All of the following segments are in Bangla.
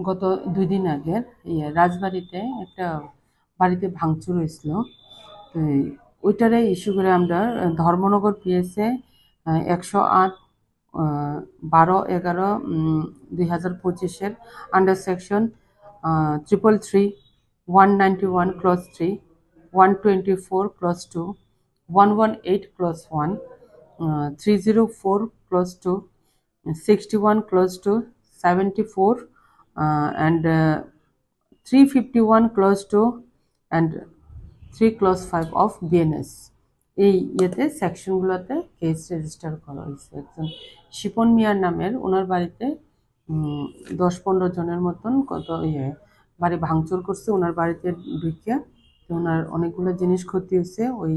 গত 2 দিন আগে রাজবাড়িতে একটা বাড়িতে ভাঙচুর হয়েছিল। তো ওইটারে ইস্যু করে আমরা ধর্মনগর PSA 108 12/11/2025 under section 333, 191 clause 3, 124 clause 2, 118 clause 1, 304 clause 2, 61 clause 2, 74 and 351 clause 2 and 3 clause 5 of BNS এই সেকশনগুলোতে কেস রেজিস্টার করা হয়েছে। একজন শিপন মিয়ার নামের ওনার বাড়িতে 10-15 জনের মতন বাড়ি ভাঙচুর করছে ওনার বাড়িতে ঢুকে। তো ওনার অনেকগুলো জিনিস ক্ষতি হয়েছে, ওই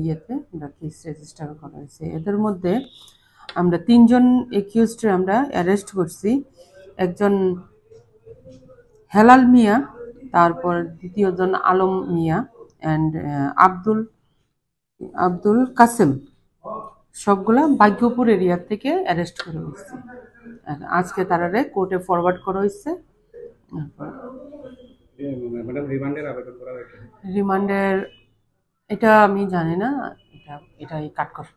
আমরা কেস রেজিস্টার করা হয়েছে। এদের মধ্যে আমরা 3 জন একিউজড আমরা অ্যারেস্ট করছি। একজন হেলাল মিয়া, তারপর দ্বিতীয়জন আলম মিয়া অ্যান্ড আব্দুল কাসেম, সবগুলা ভাগ্যপুর এরিয়া থেকে অ্যারেস্ট করা হয়েছে। আজকে তারারে কোর্টে ফরওয়ার্ড করা হয়েছে। রিমান্ডের এটা আমি জানি না, এটাই কাট কর।